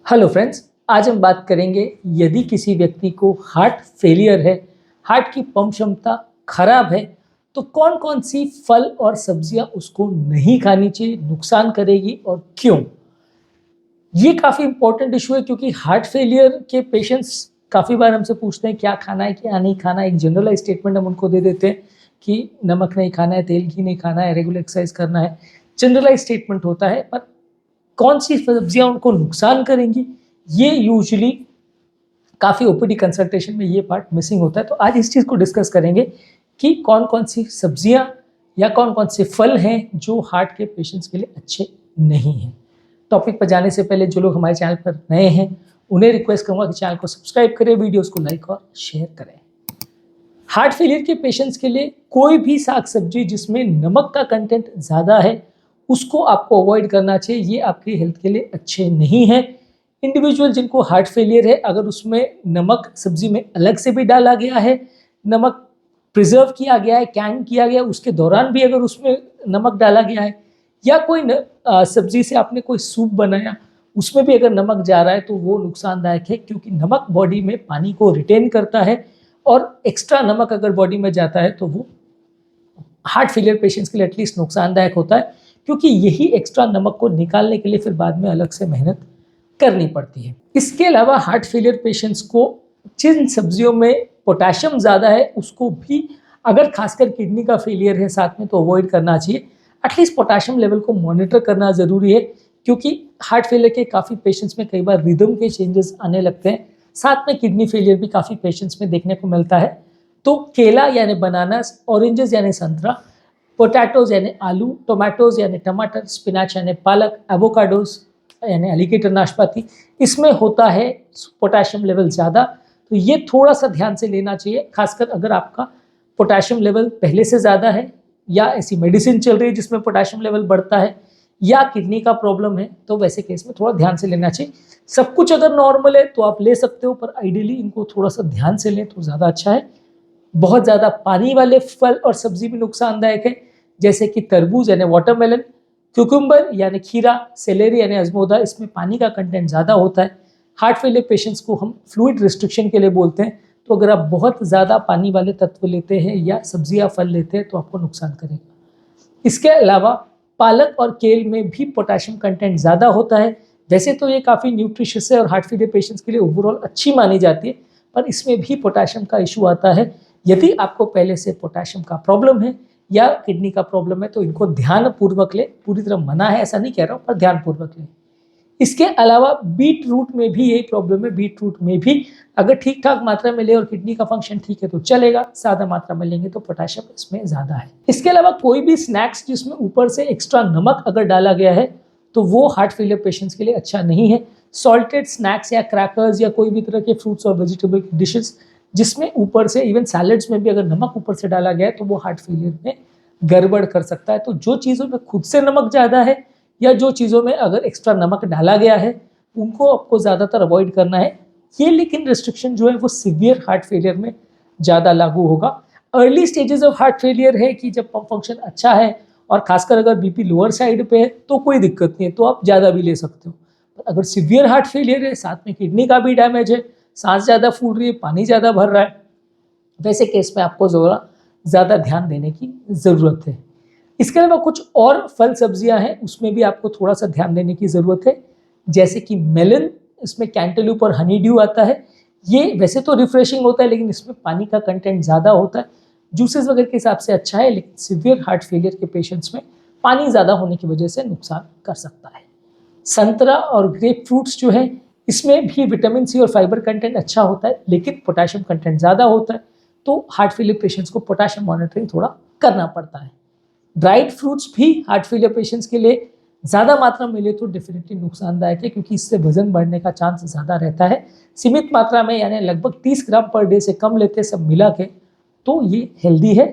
Hello friends, आज हम बात करेंगे यदि किसी व्यक्ति को हार्ट फेलियर है, हार्ट की पंप क्षमता खराब है, तो कौन कौन सी फल और सब्जियां उसको नहीं खानी चाहिए, नुकसान करेगी और क्यों। ये काफ़ी इंपॉर्टेंट इशू है क्योंकि हार्ट फेलियर के पेशेंट्स काफ़ी बार हमसे पूछते हैं क्या खाना है क्या नहीं खाना है। एक जनरलाइज स्टेटमेंट हम उनको दे देते हैं कि नमक नहीं खाना है, तेल घी नहीं खाना है, रेगुलर एक्सरसाइज करना है। जनरलाइज स्टेटमेंट होता है, पर कौन सी सब्जियां उनको नुकसान करेंगी ये यूजुअली काफ़ी ओपीडी कंसल्टेशन में ये पार्ट मिसिंग होता है। तो आज इस चीज़ को डिस्कस करेंगे कि कौन कौन सी सब्जियां या कौन कौन से फल हैं जो हार्ट के पेशेंट्स के लिए अच्छे नहीं हैं। टॉपिक पर जाने से पहले जो लोग हमारे चैनल पर नए हैं उन्हें रिक्वेस्ट करूंगा कि चैनल को सब्सक्राइब करें, वीडियोस को लाइक और शेयर करें। हार्ट फेलियर के पेशेंट्स के लिए कोई भी साग सब्जी जिसमें नमक का कंटेंट ज़्यादा है उसको आपको अवॉइड करना चाहिए। ये आपकी हेल्थ के लिए अच्छे नहीं है। इंडिविजुअल जिनको हार्ट फेलियर है, अगर उसमें नमक सब्जी में अलग से भी डाला गया है, नमक प्रिजर्व किया गया है, कैन किया गया, उसके दौरान भी अगर उसमें नमक डाला गया है, या कोई सब्जी से आपने कोई सूप बनाया उसमें भी अगर नमक जा रहा है तो वो नुकसानदायक है, क्योंकि नमक बॉडी में पानी को रिटेन करता है और एक्स्ट्रा नमक अगर बॉडी में जाता है तो वो हार्ट फेलियर पेशेंट्स के लिए एटलीस्ट नुकसानदायक होता है, क्योंकि यही एक्स्ट्रा नमक को निकालने के लिए फिर बाद में अलग से मेहनत करनी पड़ती है। इसके अलावा हार्ट फेलियर पेशेंट्स को जिन सब्जियों में पोटेशियम ज़्यादा है उसको भी, अगर खासकर किडनी का फेलियर है साथ में, तो अवॉइड करना चाहिए। एटलीस्ट पोटेशियम लेवल को मॉनिटर करना ज़रूरी है, क्योंकि हार्ट फेलियर के काफ़ी पेशेंट्स में कई बार रिदम के चेंजेस आने लगते हैं। साथ में किडनी फेलियर भी काफ़ी पेशेंट्स में देखने को मिलता है। तो केला यानी बनानास, ऑरेंजेस यानी संतरा, पोटैटोज यानी आलू, टोमेटोज यानी टमाटर, स्पिनाच यानी पालक, एवोकाडोज यानी एलिगेटर नाशपाती, इसमें होता है पोटेशियम लेवल ज़्यादा। तो ये थोड़ा सा ध्यान से लेना चाहिए, खासकर अगर आपका पोटेशियम लेवल पहले से ज़्यादा है या ऐसी मेडिसिन चल रही है जिसमें पोटेशियम लेवल बढ़ता है या किडनी का प्रॉब्लम है, तो वैसे केस में थोड़ा ध्यान से लेना चाहिए। सब कुछ अगर नॉर्मल है तो आप ले सकते हो, पर आइडियली इनको थोड़ा सा ध्यान से लें तो ज़्यादा अच्छा है। बहुत ज़्यादा पानी वाले फल और सब्जी भी नुकसानदायक है, जैसे कि तरबूज यानी वाटरमेलन, क्यूकम्बर यानी खीरा, सेलेरी यानी अजमोदा, इसमें पानी का कंटेंट ज़्यादा होता है। हार्ट फेलियर पेशेंट्स को हम फ्लूइड रिस्ट्रिक्शन के लिए बोलते हैं। तो अगर आप बहुत ज़्यादा पानी वाले तत्व लेते हैं या सब्जियां फल लेते हैं तो आपको नुकसान करेगा। इसके अलावा पालक और केल में भी पोटेशियम कंटेंट ज़्यादा होता है। वैसे तो ये काफ़ी न्यूट्रिशियस है और हार्ट फेलियर पेशेंट्स के लिए ओवरऑल अच्छी मानी जाती है, पर इसमें भी पोटेशियम का इशू आता है। यदि आपको पहले से पोटेशियम का प्रॉब्लम है या किडनी का प्रॉब्लम है तो इनको ध्यानपूर्वक ले। पूरी तरह मना है ऐसा नहीं कह रहा हूँ, पर ध्यानपूर्वक ले। इसके अलावा बीट रूट में भी यही प्रॉब्लम है। बीट रूट में भी अगर ठीक ठाक मात्रा में ले और किडनी का फंक्शन ठीक है तो चलेगा, ज़्यादा मात्रा में लेंगे तो पोटेशियम इसमें ज़्यादा है। इसके अलावा कोई भी स्नैक्स जिसमें ऊपर से एक्स्ट्रा नमक अगर डाला गया है तो वो हार्ट फेलियर पेशेंट्स के लिए अच्छा नहीं है। सॉल्टेड स्नैक्स या क्रैकर्स या कोई भी तरह के फ्रूट्स और वेजिटेबल डिशेस जिसमें ऊपर से, इवन सैलड्स में भी अगर नमक ऊपर से डाला गया है तो वो हार्ट फेलियर में गड़बड़ कर सकता है। तो जो चीज़ों में खुद से नमक ज़्यादा है या जो चीज़ों में अगर एक्स्ट्रा नमक डाला गया है उनको आपको ज़्यादातर अवॉइड करना है। ये लेकिन रिस्ट्रिक्शन जो है वो सीवियर हार्ट फेलियर में ज़्यादा लागू होगा। Early stages of heart failure है कि जब पंप फंक्शन अच्छा है और खासकर अगर बीपी लोअर साइड पे है तो कोई दिक्कत नहीं है, तो आप ज़्यादा भी ले सकते हो। पर अगर सीवियर हार्ट फेलियर है, साथ में किडनी का भी डैमेज है, सांस ज़्यादा फूल रही है, पानी ज़्यादा भर रहा है, वैसे केस में आपको ज़्यादा ध्यान देने की ज़रूरत है। इसके अलावा कुछ और फल सब्जियां हैं उसमें भी आपको थोड़ा सा ध्यान देने की ज़रूरत है, जैसे कि मेलन, इसमें कैंटेलूप और हनी ड्यू आता है। ये वैसे तो रिफ्रेशिंग होता है लेकिन इसमें पानी का कंटेंट ज़्यादा होता है। जूसेस वगैरह के हिसाब से अच्छा है, लेकिन सीवियर हार्ट फेलियर के पेशेंट्स में पानी ज़्यादा होने की वजह से नुकसान कर सकता है। संतरा और ग्रेप फ्रूट्स जो है इसमें भी विटामिन सी और फाइबर कंटेंट अच्छा होता है, लेकिन पोटेशियम कंटेंट ज़्यादा होता है, तो हार्ट फेलियर पेशेंट्स को पोटेशियम मॉनिटरिंग थोड़ा करना पड़ता है। ड्राइड फ्रूट्स भी हार्ट फेलियर पेशेंट्स के लिए ज़्यादा मात्रा में ले तो डेफिनेटली नुकसानदायक है, क्योंकि इससे वजन बढ़ने का चांस ज़्यादा रहता है। सीमित मात्रा में यानी लगभग 30 ग्राम पर डे से कम लेते सब मिला के तो ये हेल्दी है।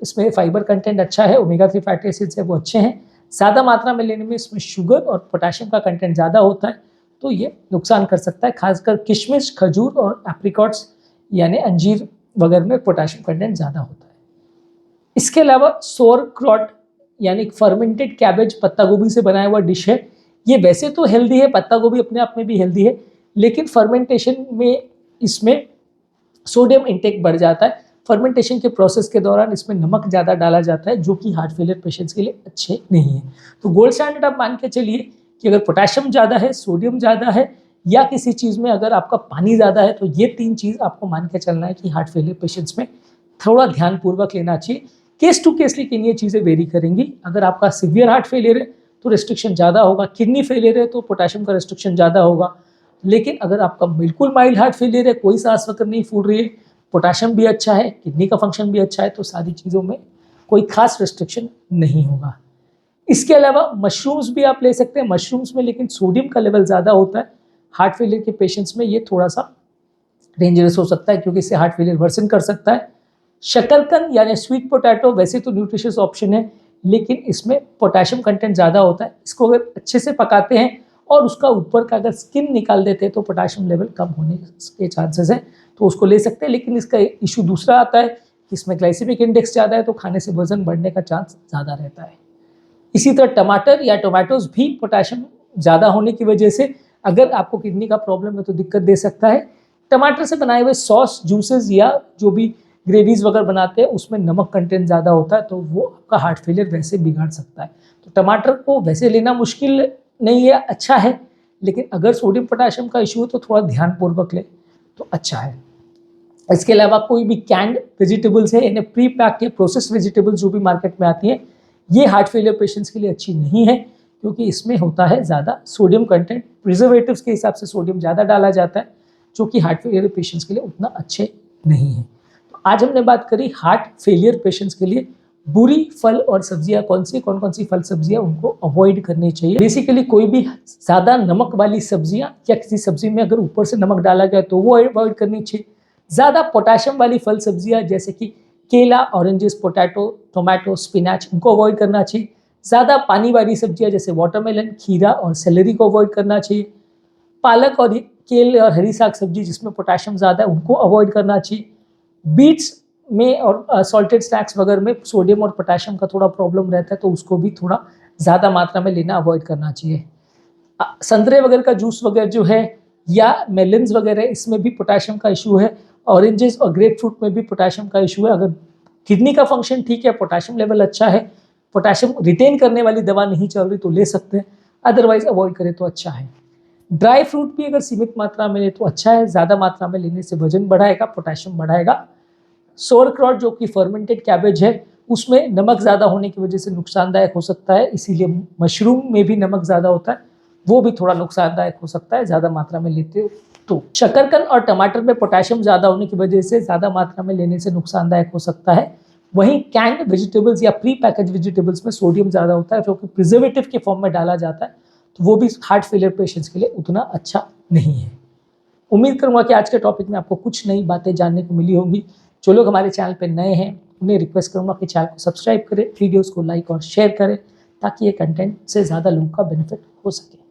इसमें फाइबर कंटेंट अच्छा है, ओमेगा 3 फैटी एसिड्स है वो अच्छे हैं। ज़्यादा मात्रा में लेने में इसमें शुगर और पोटेशियम का कंटेंट ज़्यादा होता है, तो ये नुकसान कर सकता है। खासकर किशमिश, खजूर और एप्रिकॉट्स यानी अंजीर वगैरह में पोटेशियम कंटेंट ज़्यादा होता है। इसके अलावा सोरक्रॉट यानी फर्मेंटेड कैबेज, पत्ता गोभी से बनाया हुआ डिश है। ये वैसे तो हेल्दी है, पत्ता गोभी अपने आप में भी हेल्दी है, लेकिन फर्मेंटेशन में इसमें सोडियम इंटेक बढ़ जाता है। फर्मेंटेशन के प्रोसेस के दौरान इसमें नमक ज़्यादा डाला जाता है, जो कि हार्ट फेलियर पेशेंट्स के लिए अच्छे नहीं है। तो गोल्ड स्टैंडर्ड आप मान के चलिए कि अगर पोटेशियम ज़्यादा है, सोडियम ज़्यादा है, या किसी चीज़ में अगर आपका पानी ज़्यादा है, तो ये 3 चीज़ आपको मान के चलना है कि हार्ट फेलियर पेशेंट्स में थोड़ा ध्यानपूर्वक लेना चाहिए। केस टू केस लेकिन ये चीज़ें वेरी करेंगी। अगर आपका सीवियर हार्ट फेलियर है तो रिस्ट्रिक्शन ज़्यादा होगा, किडनी फेलियर है तो पोटेशियम का रिस्ट्रिक्शन ज़्यादा होगा। लेकिन अगर आपका बिल्कुल माइल्ड हार्ट फेलियर है, कोई सांस वगैरह नहीं फूल रही है, पोटेशियम भी अच्छा है, किडनी का फंक्शन भी अच्छा है, तो सारी चीज़ों में कोई खास रिस्ट्रिक्शन नहीं होगा। इसके अलावा मशरूम्स भी आप ले सकते हैं। मशरूम्स में लेकिन सोडियम का लेवल ज़्यादा होता है। हार्ट फेलियर के पेशेंट्स में ये थोड़ा सा डेंजरस हो सकता है, क्योंकि इससे हार्ट फेलियर वर्सन कर सकता है। शकरकंद यानी स्वीट पोटैटो वैसे तो न्यूट्रिशियस ऑप्शन है, लेकिन इसमें पोटेशियम कंटेंट ज़्यादा होता है। इसको अगर अच्छे से पकाते हैं और उसका ऊपर का अगर स्किन निकाल देते हैं तो पोटेशियम लेवल कम होने के चांसेस हैं, तो उसको ले सकते हैं। लेकिन इसका इशू दूसरा आता है कि इसमें ग्लाइसेमिक इंडेक्स ज़्यादा है, तो खाने से वजन बढ़ने का चांस ज़्यादा रहता है। इसी तरह टमाटर या टोमेटोज भी पोटेशियम ज़्यादा होने की वजह से अगर आपको किडनी का प्रॉब्लम है तो दिक्कत दे सकता है। टमाटर से बनाए हुए सॉस, जूसेस या जो भी ग्रेवीज वगैरह बनाते हैं उसमें नमक कंटेंट ज़्यादा होता है, तो वो आपका हार्ट फेलियर वैसे बिगाड़ सकता है। तो टमाटर को वैसे लेना मुश्किल नहीं है, अच्छा है, लेकिन अगर सोडियम पोटेशियम का इशू हो तो थोड़ा ध्यानपूर्वक ले तो अच्छा है। इसके अलावा कोई भी कैंड वेजिटेबल्स है, यानी प्री पैक या प्रोसेस्ड वेजिटेबल्स जो भी मार्केट में आती हैं, ये हार्ट फेलियर पेशेंट्स के लिए अच्छी नहीं है, क्योंकि इसमें होता है ज़्यादा सोडियम कंटेंट। प्रिजर्वेटिव्स के हिसाब से सोडियम ज़्यादा डाला जाता है, जो कि हार्ट फेलियर पेशेंट्स के लिए उतना अच्छे नहीं है। तो आज हमने बात करी हार्ट फेलियर पेशेंट्स के लिए बुरी फल और सब्जियां कौन कौन सी फल सब्जियां उनको अवॉइड करनी चाहिए। बेसिकली कोई भी ज़्यादा नमक वाली सब्जियां या किसी सब्जी में अगर ऊपर से नमक डाला गया तो वो अवॉइड करनी चाहिए। ज़्यादा पोटेशियम वाली फल सब्जियां जैसे कि केला, ऑरेंजेस, पोटैटो, टोमेटो, स्पिनच, इनको अवॉइड करना चाहिए। ज़्यादा पानी वाली सब्जियां जैसे वाटरमेलन, खीरा और सेलेरी को अवॉइड करना चाहिए। पालक और केल और हरी साग सब्जी जिसमें पोटेशियम ज़्यादा है उनको अवॉइड करना चाहिए। बीट्स में और सॉल्टेड स्नैक्स वगैरह में सोडियम और पोटेशियम का थोड़ा प्रॉब्लम रहता है, तो उसको भी थोड़ा ज़्यादा मात्रा में लेना अवॉइड करना चाहिए। संतरे वगैरह का जूस वगैरह जो है या मेलन्स वगैरह, इसमें भी पोटेशियम का इशू है। ऑरेंजेस और ग्रेप फ्रूट में भी पोटेशियम का इशू है। अगर किडनी का फंक्शन ठीक है, पोटेशियम लेवल अच्छा है, पोटेशियम रिटेन करने वाली दवा नहीं चल रही तो ले सकते हैं, अदरवाइज अवॉइड करें तो अच्छा है। ड्राई फ्रूट भी अगर सीमित मात्रा में ले तो अच्छा है, ज़्यादा मात्रा में लेने से वजन बढ़ाएगा, पोटेशियम बढ़ाएगा। सोरक्रॉट जो कि फर्मेंटेड कैबेज है, उसमें नमक ज़्यादा होने की वजह से नुकसानदायक हो सकता है, इसीलिए मशरूम में भी नमक ज़्यादा होता है, वो भी थोड़ा नुकसानदायक हो सकता है ज़्यादा मात्रा में लेते हो तो। शकरकंद और टमाटर में पोटेशियम ज़्यादा होने की वजह से ज़्यादा मात्रा में लेने से नुकसानदायक हो सकता है। वहीं कैंड वेजिटेबल्स या प्री पैकेज वेजिटेबल्स में सोडियम ज़्यादा होता है, जो कि प्रिजर्वेटिव के फॉर्म में डाला जाता है, तो वो भी हार्ट फेलियर पेशेंट्स के लिए उतना अच्छा नहीं है। उम्मीद करूँगा कि आज के टॉपिक में आपको कुछ नई बातें जानने को मिली होंगी। जो लोग हमारे चैनल पर नए हैं उन्हें रिक्वेस्ट करूँगा कि चैनल को सब्सक्राइब करें, वीडियोज़ को लाइक और शेयर करें, ताकि ये कंटेंट से ज़्यादा लोगों का बेनिफिट हो सके।